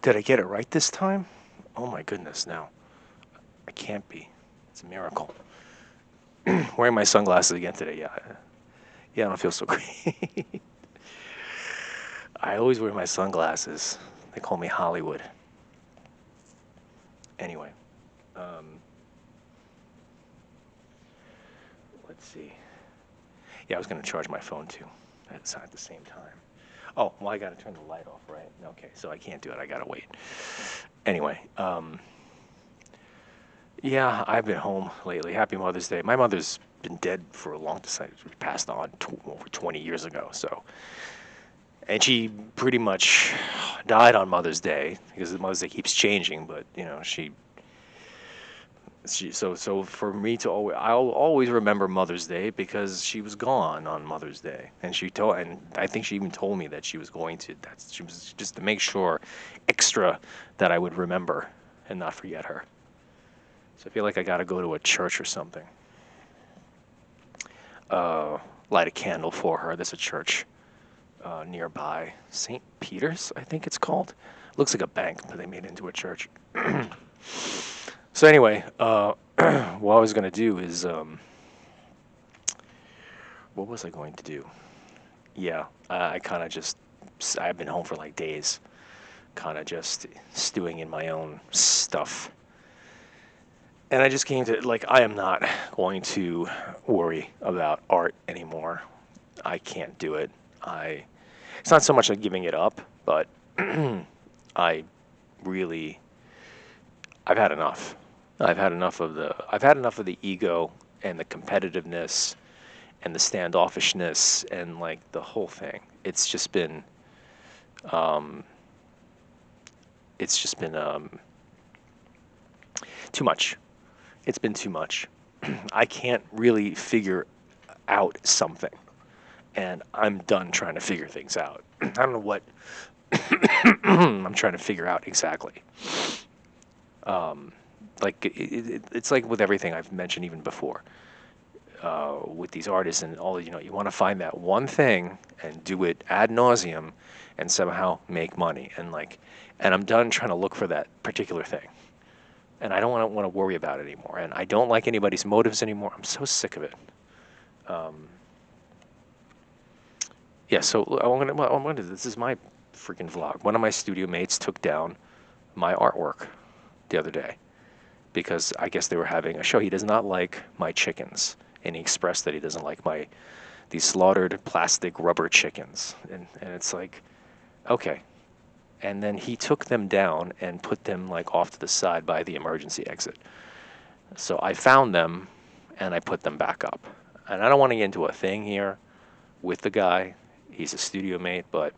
Did I get it right this time? Oh my goodness, no. I can't be. It's a miracle. Wearing my sunglasses again today, yeah. Yeah, I don't feel so great. I always wear my sunglasses. They call me Hollywood. Anyway, um, let's see. Yeah, I was going to charge my phone too at the same time. Oh, well, I got to turn the light off, right? Okay, so I can't do it. I got to wait. Anyway, yeah, I've been home lately. Happy Mother's Day. My mother's been dead for a long time. She passed on over 20 years ago. So, and she pretty much died on Mother's Day because the Mother's Day keeps changing. But so for me to always, I'll always remember Mother's Day because she was gone on Mother's Day, and and I think she even told me that she was going to. She was just to make sure, extra, that I would remember and not forget her. So I feel like I got to go to a church or something. Light a candle for her. There's a church nearby, St. Peter's, I think it's called. Looks like a bank, but they made it into a church. So anyway, what I was going to do is, what was I going to do? Yeah, I kind of just, I've been home for like days, kind of just stewing in my own stuff. And I just came to, like, I am not going to worry about art anymore. I can't do it. It's not so much like giving it up, but I really, I've had enough. I've had enough of the ego and the competitiveness and the standoffishness and like the whole thing. Um, it's just been too much. It's been too much. I can't really figure out something, and I'm done trying to figure things out. I don't know what I'm trying to figure out exactly. Like it's like with everything I've mentioned even before, with these artists and all. You want to find that one thing and do it ad nauseum, and somehow make money. And I'm done trying to look for that particular thing. And I don't want to worry about it anymore. And I don't like anybody's motives anymore. I'm so sick of it. Yeah. So I'm gonna. This is my freaking vlog. One of my studio mates took down my artwork the other day because I guess they were having a show. He does not like my chickens, and he expressed that he doesn't like these slaughtered plastic rubber chickens. And it's like, okay. And then he took them down and put them like off to the side by the emergency exit. So I found them and I put them back up. And I don't want to get into a thing here with the guy. He's a studio mate, but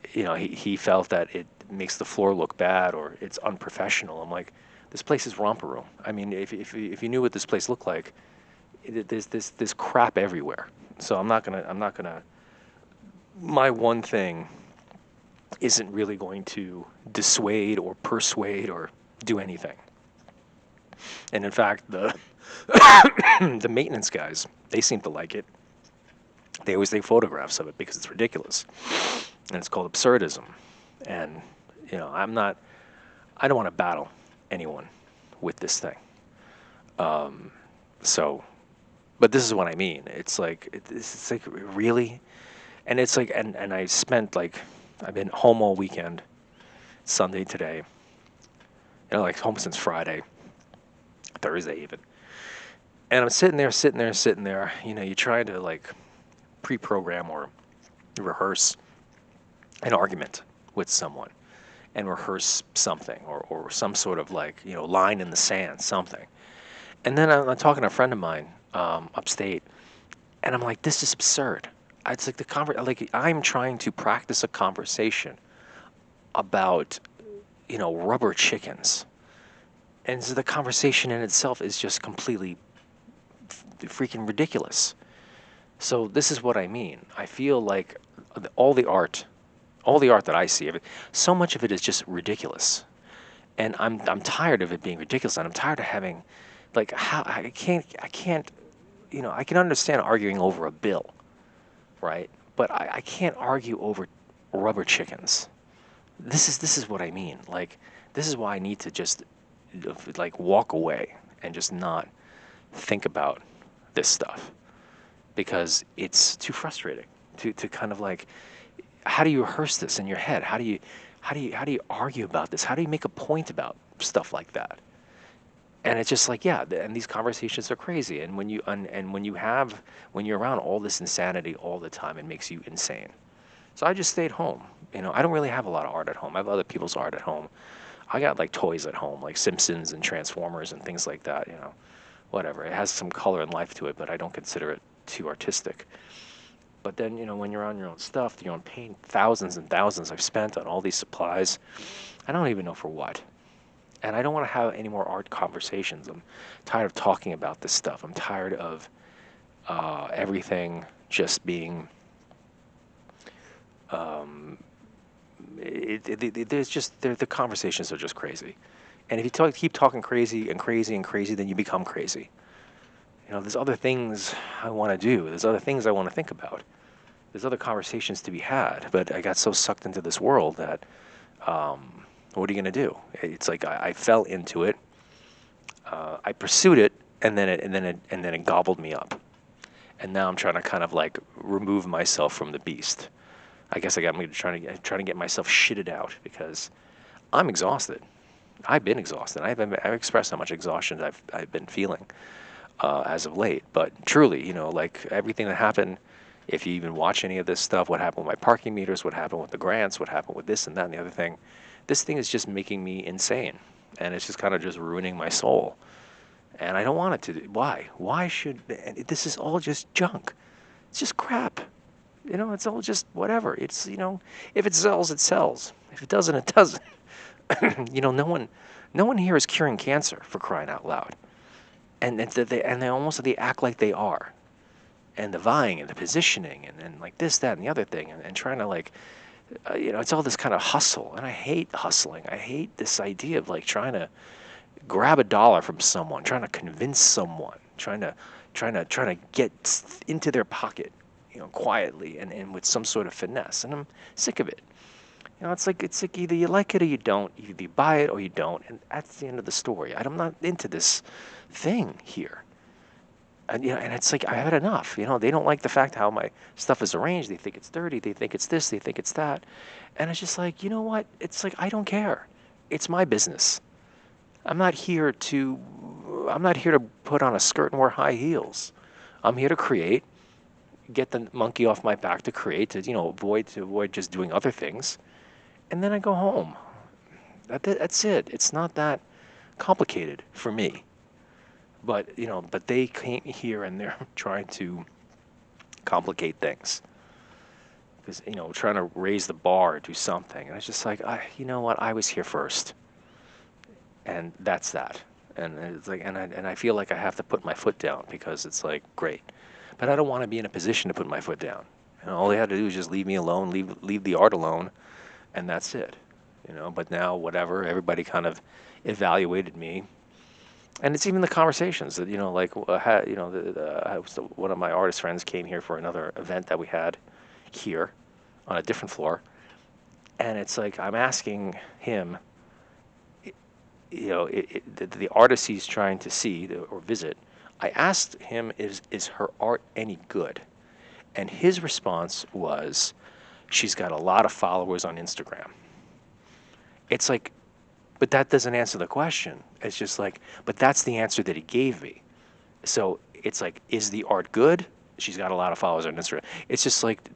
he felt that it makes the floor look bad or it's unprofessional. I'm like, this place is romper room. I mean, if you knew what this place looked like, there's crap everywhere. So I'm not gonna. My one thing isn't really going to dissuade or persuade or do anything. And in fact, the the maintenance guys, they seem to like it. They always take photographs of it because it's ridiculous, and it's called absurdism. And I don't want to battle anyone with this thing. So, but this is what I mean. It's like really, and it's like, and I've been home all weekend, Sunday today. Like home since Friday, Thursday even. And I'm sitting there. You try to like pre-program or rehearse an argument with someone and rehearse something or some sort of like, line in the sand, something. And then I'm talking to a friend of mine upstate, and I'm like, this is absurd. It's like I'm trying to practice a conversation about, rubber chickens. And so the conversation in itself is just completely freaking ridiculous. So this is what I mean. I feel like all the art that I see of it, so much of it is just ridiculous. And I'm tired of it being ridiculous, and I'm tired of having, like, how I can't, I can understand arguing over a bill, right? But I can't argue over rubber chickens. This is what I mean. Like, this is why I need to just like walk away and just not think about this stuff, because it's too frustrating to kind of like, how do you rehearse this in your head? How do you argue about this? How do you make a point about stuff like that? And it's just like, yeah, and these conversations are crazy. And when you're around all this insanity all the time, it makes you insane. So I just stayed home. I don't really have a lot of art at home. I have other people's art at home. I got like toys at home, like Simpsons and Transformers and things like that. Whatever. It has some color and life to it, but I don't consider it too artistic. But then, when you're on your own stuff, your own paint, thousands and thousands I've spent on all these supplies, I don't even know for what. And I don't want to have any more art conversations. I'm tired of talking about this stuff. I'm tired of everything just being. Um, there's just the conversations are just crazy, and if you keep talking crazy and crazy and crazy, then you become crazy. There's other things I want to do. There's other things I want to think about. There's other conversations to be had. But I got so sucked into this world that, what are you going to do? It's like I fell into it. I pursued it, and then it gobbled me up. And now I'm trying to kind of like remove myself from the beast. I guess I'm trying to get myself shitted out because I'm exhausted. I've been exhausted. I've expressed how much exhaustion I've been feeling as of late. But truly, like everything that happened, if you even watch any of this stuff, what happened with my parking meters, what happened with the grants, what happened with this and that and the other thing, this thing is just making me insane, and it's just kind of just ruining my soul. And I don't want it to. Why? Why should? And this is all just junk. It's just crap. It's all just whatever. If it sells, it sells. If it doesn't, it doesn't. No one here is curing cancer, for crying out loud. And they act like they are. And the vying and the positioning and like this, that, and the other thing, and trying to like, it's all this kind of hustle. And I hate hustling. I hate this idea of like trying to grab a dollar from someone, trying to convince someone, trying to get into their pocket, quietly and with some sort of finesse. And I'm sick of it. It's like either you like it or you don't. Either you buy it or you don't, and that's the end of the story. I'm not into this thing here. And it's like I had enough. They don't like the fact how my stuff is arranged. They think it's dirty. They think it's this. They think it's that. And it's just like, you know what? It's like I don't care. It's my business. I'm not here to. I'm not here to put on a skirt and wear high heels. I'm here to create, get the monkey off my back to create, to avoid just doing other things, and then I go home. That's it. It's not that complicated for me. But they came here and they're trying to complicate things because trying to raise the bar or do something, and it's just like, you know what? I was here first, and that's that. And it's like, and I feel like I have to put my foot down because it's like great, but I don't want to be in a position to put my foot down. All they had to do is just leave me alone, leave the art alone, and that's it. But now whatever, everybody kind of evaluated me, and it's even the conversations that like one of my artist friends came here for another event that we had here on a different floor, and it's like I'm asking him, the artist he's trying to see or visit. I asked him, is her art any good? And his response was, she's got a lot of followers on Instagram. It's like, but that doesn't answer the question. It's just like, but that's the answer that he gave me. So it's like, is the art good? She's got a lot of followers on Instagram. It's just like,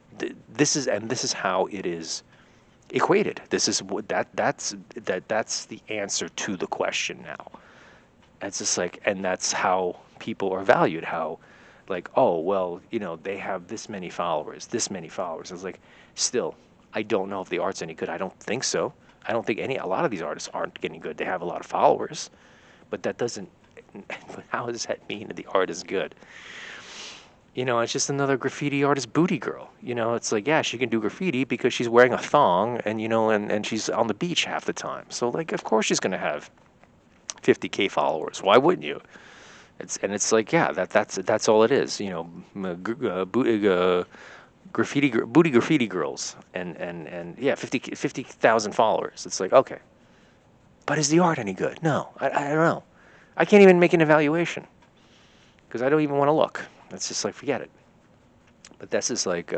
this is how it is equated. This is what that's the answer to the question now. It's just like, and that's how people are valued. How, like, oh well, they have this many followers, this many followers. It's like, still, I don't know if the art's any good. I don't think so. I don't think a lot of these artists aren't getting good. They have a lot of followers, but that doesn't. How does that mean that the art is good? It's just another graffiti artist booty girl. It's like, yeah, she can do graffiti because she's wearing a thong and and she's on the beach half the time. So like, of course she's gonna have 50K followers. Why wouldn't you? It's like, yeah, that's all it is. booty graffiti girls, and yeah, 50,000 followers. It's like, okay, but is the art any good? No, I don't know. I can't even make an evaluation because I don't even want to look. It's just like, forget it. But this is like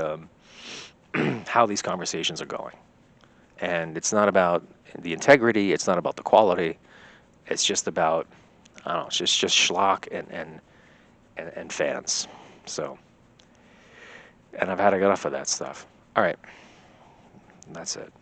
how these conversations are going, and it's not about the integrity. It's not about the quality. It's just about, I don't know. It's just schlock and fans. So, and I've had enough of that stuff. All right, that's it.